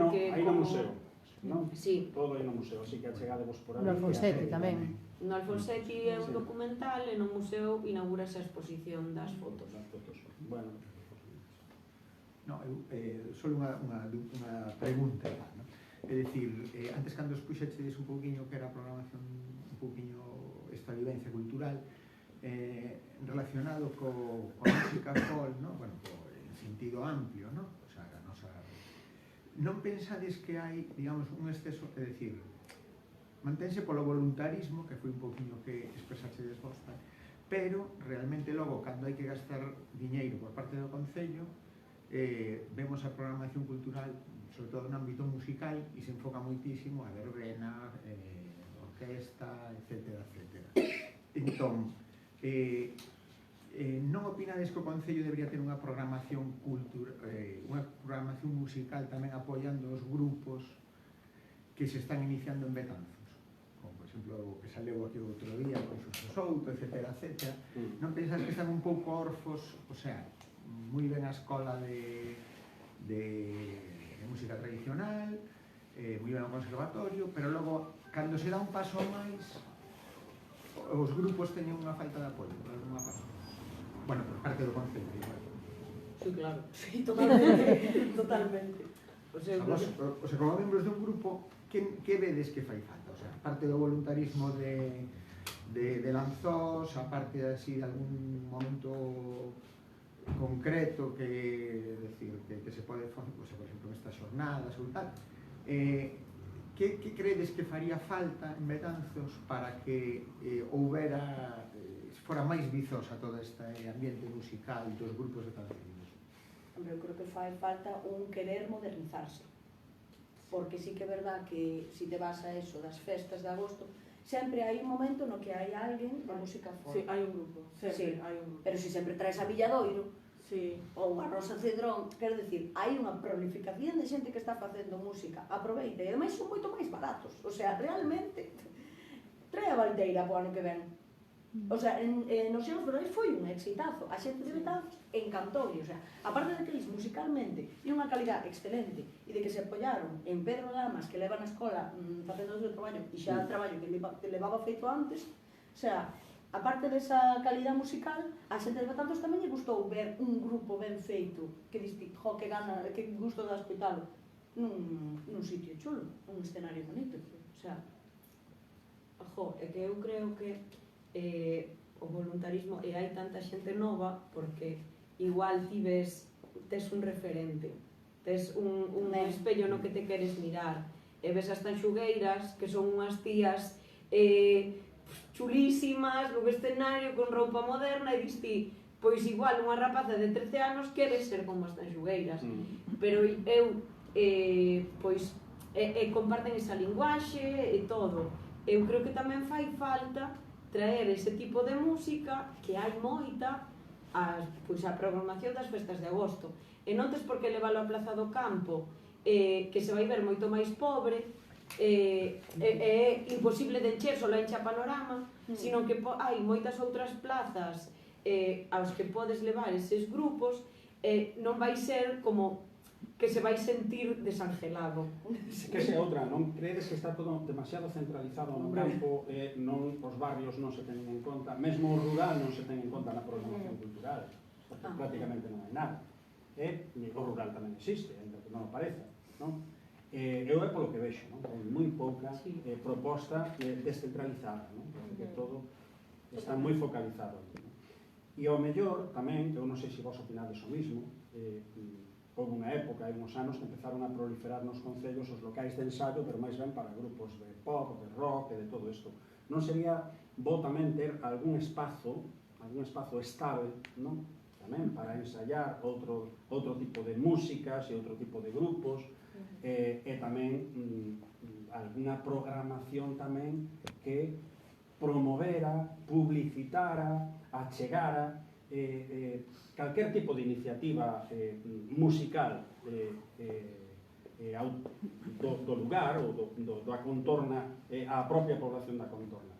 no museo, non? Sí. Todo aí no museo, así que achegadevos por aí. No Alfonsetti tamén. No Alfonsetti é un documental e no museo inaugurase a exposición das fotos. Bueno, No, só unha pregunta, ¿no? É dicir, antes cando os puxeches un pouquiño que era a programación un pouquiño esta vivencia cultural relacionado coa música folk, ¿no? Bueno, en sentido amplio, ¿no? O sea, a nosa... Non pensades que hai, digamos, un exceso, é dicir, mantense polo voluntarismo, que foi un pouquiño que expresaxe desgosta, pero realmente logo, cando hai que gastar diñeiro por parte do Concello, vemos a programación cultural, sobre todo no ámbito musical, e se enfoca moitísimo a verbena, orquesta, etc. Entón, non opinades que o Concello debería ter unha programación musical tamén apoiando os grupos que se están iniciando en Betanzos? Como, por exemplo, o que saleu aquí outro día con Xuxo Souto, etc. Non pensas que están un pouco orfos, o sea, moi ben a escola de música tradicional, moi ben o conservatorio, pero logo, cando se dá un paso máis, os grupos teñen unha falta de apoio por alguna parte. Bueno, por parte do Concello, igual. Sí, claro. Sí, totalmente. O sea, como membros dun grupo, que vedes que fai falta? O sea, parte do voluntarismo de Lanzós, a parte así de algún momento concreto que decir que se pode facer, por exemplo, nestas xornadas ou tal, que credes que faría falta en Betanzos para que houbera fora máis vizosa todo este ambiente musical dos grupos de cancións? Hombre, eu creo que fai falta un querer modernizarse, porque sí que é verdad que se te vas a eso das festas de agosto, sempre hai un momento no que hai alguén de música folk. Sí, hai un grupo, sempre Sí. hai un grupo. Pero se sempre traes a Villadoiro Sí. ou a Rosa Cedrón, quero dicir, hai unha prolificación de xente que está facendo música. Aproveita, e ademais son moito máis baratos. O sea, realmente, trae a Valdeira po ano que ven. O sea, nos Xeos Verois foi un exitazo. A xente de Betanzos encantou. O sea, aparte de que eles musicalmente e unha calidad excelente e de que se apoyaron en Pedro Lamas, que leva na escola facendo o seu traballo e xa traballo que levaba feito antes, o sea, aparte desa calidad musical, a xente de Betanzos tamén lle gustou ver un grupo ben feito, que diste, jo, que gana, que gusto de escoitalo nun sitio chulo, un escenario bonito. O sea, Jo, é que eu creo que o voluntarismo, e hai tanta xente nova porque igual tes un referente, tes un espello no que te queres mirar, e ves as tanxugueiras que son unhas tías chulísimas no escenario con roupa moderna e diste, pois igual unha rapaza de 13 anos quere ser como as tanxugueiras, pero eu pois comparten esa linguaxe e todo. Eu creo que tamén fai falta traer ese tipo de música que hai moita a programación das festas de agosto. E non tes por que leválo á Plaza do Campo, que se vai ver moito máis pobre, é imposible de encher, só enche a Panorama, sino que hai moitas outras plazas aos que podes levar eses grupos, non vai ser como que se vai sentir desangelado. Que esa é outra, non credes que está todo demasiado centralizado no campo, non os barrios non se tenen en conta, mesmo o rural non se ten en conta na programación cultural, porque prácticamente non hai nada. O rural tamén existe, ainda que non o pareza, non? Eu é polo que vexo, non? Con moi pouca proposta descentralizada, non? Porque todo está moi focalizado. E ao mellor tamén, eu non sei se vos opinades o mismo, houve unha época, hai uns anos, que empezaron a proliferar nos concellos os locais de ensaio, pero máis ben para grupos de pop, de rock e de todo isto. Non sería bo tamén ter algún espazo estable, non? Tamén para ensaiar outro tipo de músicas e outro tipo de grupos, e tamén algunha programación tamén que promovera, publicitara, achegara calquer tipo de iniciativa musical do lugar ou da contorna, a propia población da contorna.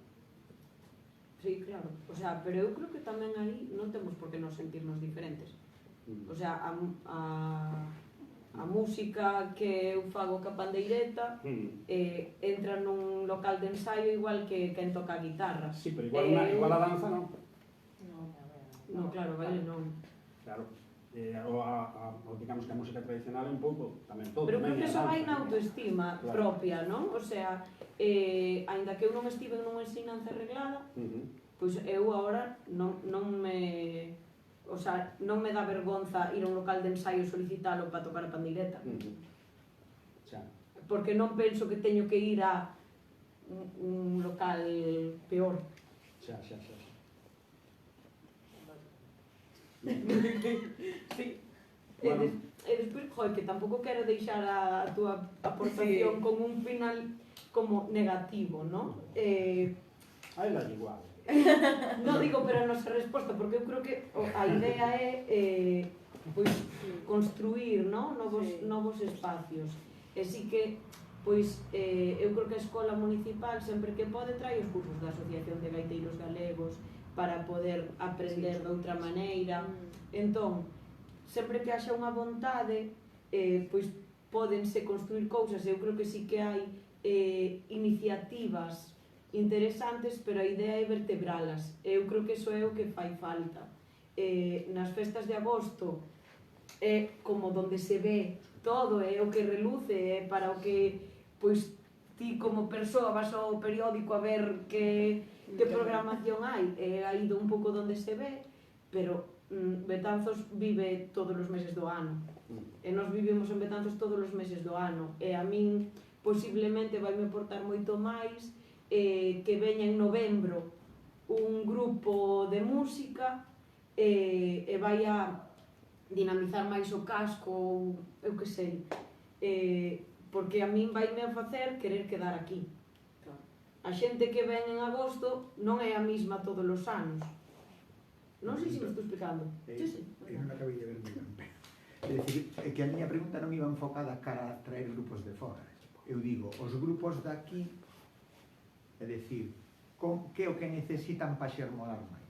Sí, claro. O sea, pero eu creo que tamén aí non temos por que nos sentirnos diferentes. O sea, a música que eu fago ca pandeireta entra nun local de ensaio igual que quen toca a guitarra. Sí, pero igual a danza non. Non, claro, vale, non. Claro, digamos que a música tradicional é un pouco tamén todo. Pero creo que eso vai na autoestima propia, non? O sea, aínda que eu non estive nunha ensinanza reglada, pois eu agora non me... O sea, non me dá vergonza ir a un local de ensaio e solicitalo para tocar a pandeireta. Porque non penso que teño que ir a un local peor. Xa. Sí. Bueno. E despois, joder, que tampouco quero deixar a túa aportación con un final como negativo, non? Ai, la igual. Non digo, pero a nosa resposta, porque eu creo que a idea é pois construir, non? Novos espacios. E si que pois eu creo que a escola municipal sempre que pode trai os cursos da Asociación de Gaiteiros Galegos para poder aprender de outra maneira. Entón, sempre que haxa unha vontade, pois pódense construir cousas. Eu creo que sí que hai iniciativas interesantes, pero a idea é vertebralas. Eu creo que iso é o que fai falta. Nas festas de agosto é como donde se ve todo, é o que reluce, é para o que pois ti como persoa vas ao periódico a ver que programación hai, é aí un pouco donde se ve, pero Betanzos vive todos os meses do ano, e nós vivimos en Betanzos todos os meses do ano, e a min posiblemente vai me portar moito máis que veña en novembro un grupo de música e vai a dinamizar máis o casco, ou eu que sei, porque a min vai me facer querer quedar aquí. A xente que ven en agosto non é a mesma todos os anos. Non sei se me estou explicando. Eu non acabei de ver moi ben. É dicir, é que a miña pregunta non iba enfocada cara a traer grupos de fora. Eu digo, os grupos de aquí, é dicir, que é o que necesitan para xermolar máis.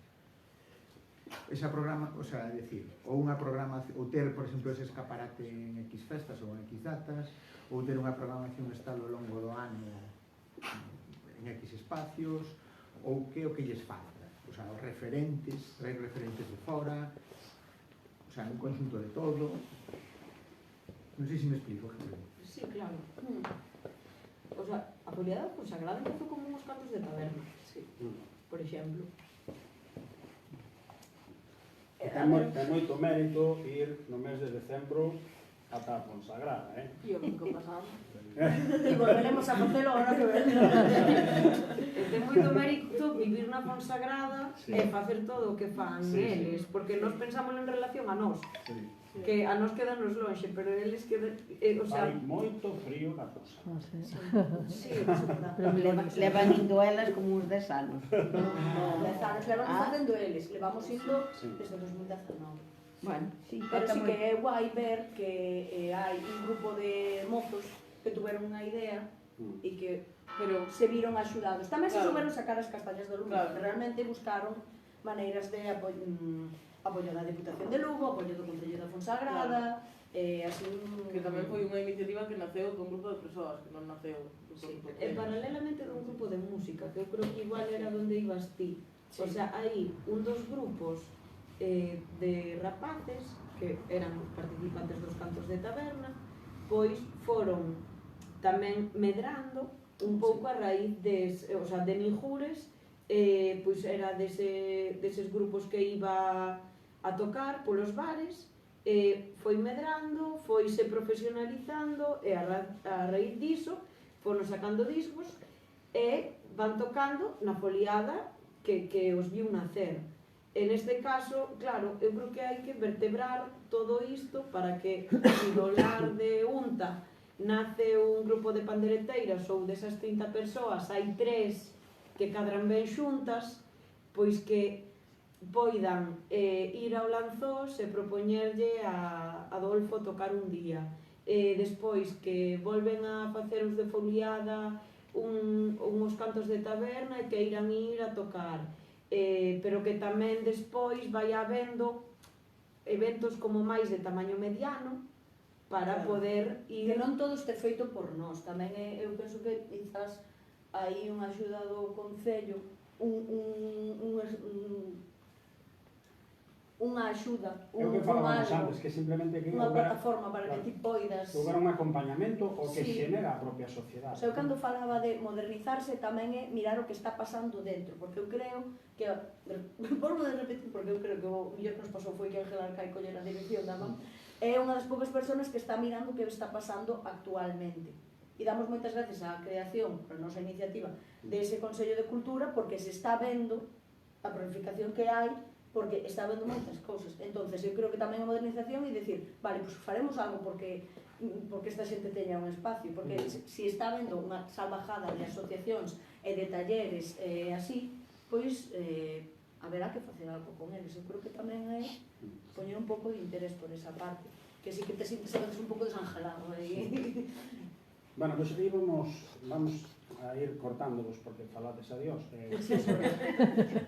Esa programa, o sea, é dicir, ou unha programación, ou ter, por exemplo, ese escaparate en X festas ou en X datas, ou ter unha programación estable ao longo do ano en X espacios, ou que é o que lles falta. O sea, os referentes, traer referentes de fora, o sea, un conjunto de todo. Non sei se me explico. Sí, claro. O sea, a Foliada Fonsagrada empezou como uns cantos de taberna, sí, por exemplo. Ten moito mérito ir no mes de decembro ata a Fonsagrada, E o domingo pasado. E volveremos a facelo agora que ven. Ten moito mérito vivir na Fonsagrada Sí. e facer todo o que fan Sí, sí. eles, porque nós pensamos en relación a nós, Sí. que a nós quedanos lonxe, pero eles quedan, o sea, Hai moito frío na cosa. Non sei. Sí, eso é verdad. Pero moi bonito. Levan indo elas como uns 10 anos. Dez anos levan facendo eles, levamos indo Sí. desde 2019. Bueno, sí, Pero falta sí moi- que é guai ver que hai un grupo de mozos que tuveron unha idea e que Pero se viron axudados. Tamén se Claro. souberon sacar as castañas do Lugo, Claro. que realmente buscaron maneiras de apoio da Deputación de Lugo, apoio do Concello da Fonsagrada, así... que tamén foi unha iniciativa que naceu dun grupo de persoas, que non naceu dun sí, grupo e paralelamente dun grupo de música, que eu creo que igual era donde ibas ti. O Sí. sea, hai un dos grupos de rapaces que eran participantes dos cantos de taberna, pois foron tamén medrando un pouco a raíz o sea, de Nijures, pois era deses grupos que iba a tocar polos bares, foi medrando, foise profesionalizando e a raíz diso foron sacando discos e van tocando na foliada que os viu nacer. En este caso, claro, eu creo que hai que vertebrar todo isto para que se do lar de Unta nace un grupo de pandereteiras ou desas 30 persoas hai 3 que cadran ben xuntas, pois que poidan ir ao Lanzós e propoñerlle a Adolfo tocar un día. Despois que volven a facer os de foliada uns cantos de taberna e que irán ir a tocar. Pero que tamén despois vai habendo eventos como máis de tamaño mediano para Claro. poder ir... Que non todo este feito por nós, tamén eu penso que quizás hai unha axuda do Concello, unha axuda, É o que falábamos antes, que simplemente que unha houbera plataforma para que ti poidas... un acompañamento o que Sí. xenera a propia sociedade. O sea, eu cando falaba de modernizarse tamén é mirar o que está pasando dentro, porque eu creo que, volvo de repetir, porque eu creo que o mellor que nos pasou foi que Ángel Arcai collera a dirección da man, é unha das poucas persoas que está mirando o que está pasando actualmente. E damos moitas gracias á creación, por a nosa iniciativa, dese Consello de Cultura, porque se está vendo a planificación que hai, porque está vendo moitas cousas. Entonces, eu creo que tamén a modernización é dicir, vale, pues faremos algo porque esta xente teña un espacio, porque se está vendo unha salvajada de asociacións e de talleres así, pois haberá que facer algo con eles. Eu creo que tamén é poñer un pouco de interés por esa parte, que si que te sientes a veces un pouco desangelado aí. Bueno, pois aí vamos a ir cortándolos porque falades a Dios.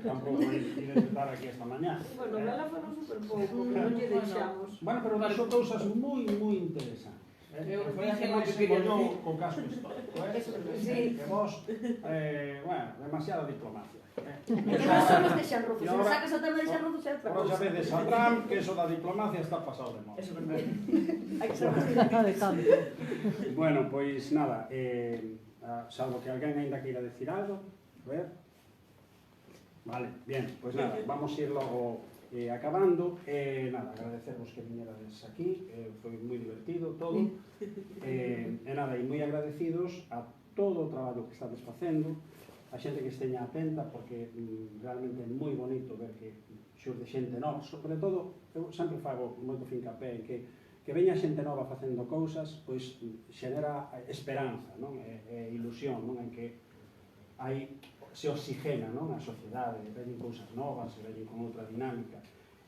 Tampouco ides estar aquí esta mañá. Bueno, Bela foron super pouco, que non lle deixamos. Bueno, pero son cousas moi interesantes. Eu Foi a que dixen o máis que se quería mollou co casco histórico, Sí. Que vos, bueno, demasiada diplomacia. Que non somos de Xanruzo, se E nos ahora- sacas o tema de Xanruzo xa é outra Ahora xa cousa. vedes a Trump que eso da diplomacia está pasado de moda. Eso é verdade. Hai que ser máis De tanto. Bueno, pois nada, salvo que alguén ainda queira decir algo, a ver. Vale, bien, pois nada, vamos ir logo acabando. Nada, agradecervos que viñerades aquí, foi moi divertido todo. Nada, e moi agradecidos a todo o traballo que estades facendo, a xente que esteña atenta, porque realmente é moi bonito ver que xurde xente nova, sobre todo, eu sempre fago moito fincapé en que veña xente nova facendo cousas, pois xenera esperanza, non? E ilusión, non? En que se oxigena, non? A sociedade, veñen cousas novas, se veñen con outra dinámica,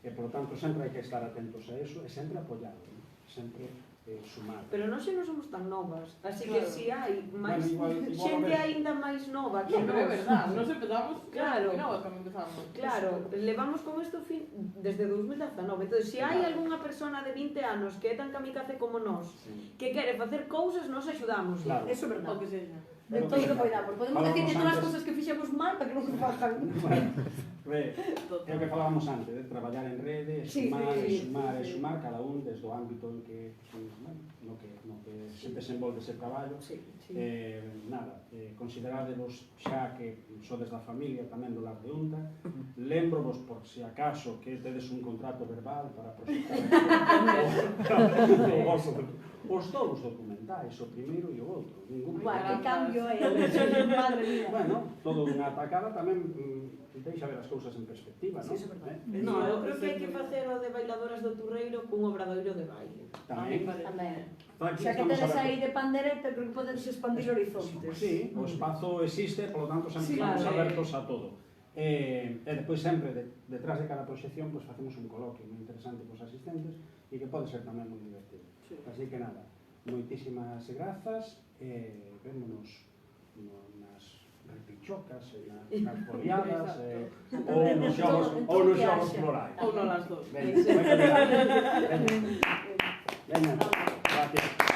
e, por lo tanto, sempre hai que estar atentos a eso e sempre apoiado, non? Sempre sumar. Pero nós xa non somos tan novas, así Claro. que si hai máis Bueno, igual xente a ver. aínda máis nova que No, pero é nós. verdad, nos empezamos, Claro. no, cando empezamos. Claro, levamos con isto desde 2019. Entón, se hai algunha persona de 20 anos que é tan kamikaze como nós, Sí. que quere facer cousas, nos axudamos. Claro. Eso é verdade. O que sexa. De todo o que poidamos. Podemos Falamos decir todas as antes. cousas que fixemos mal para que non se fajan. Bueno, é o que falábamos antes, de traballar en rede, Sí, sumar, sí, e sí, sumar, e sí. sumar, cada un desde o ámbito en que, bueno, no que se desenvolve ese traballo. Sí, sí. Nada, considerádevos xa que sodes da familia tamén do Lar de Onda. Lembrovos, por si acaso, que tedes un contrato verbal para proxectar o vosso os dous documentais, o primeiro e o outro. Ningún Guau, que problema. cambio é. Madre mía. Bueno, todo unha atacada tamén deixa ver as cousas en perspectiva, Sí, non? eso é verdade. No, eu creo que hai que facer o de bailadoras do Turreiro cun obradoiro de baile. Tamén. Tamén. Aquí Xa que estamos tedes a ver- aí de pandereta, creo que podedes expandir horizontes. Sí, o espazo existe, polo tanto sempre Sí, estamos claro. abertos a todo. E depois sempre, detrás de cada proxección, pues, facemos un coloquio moi interesante cos asistentes e que pode ser tamén moi divertido. Sí. Así que nada, moitísimas grazas e vémonos nas repichocas, nas foliadas, ou nos xogos florais. Ou non as dos. Veña, gracias.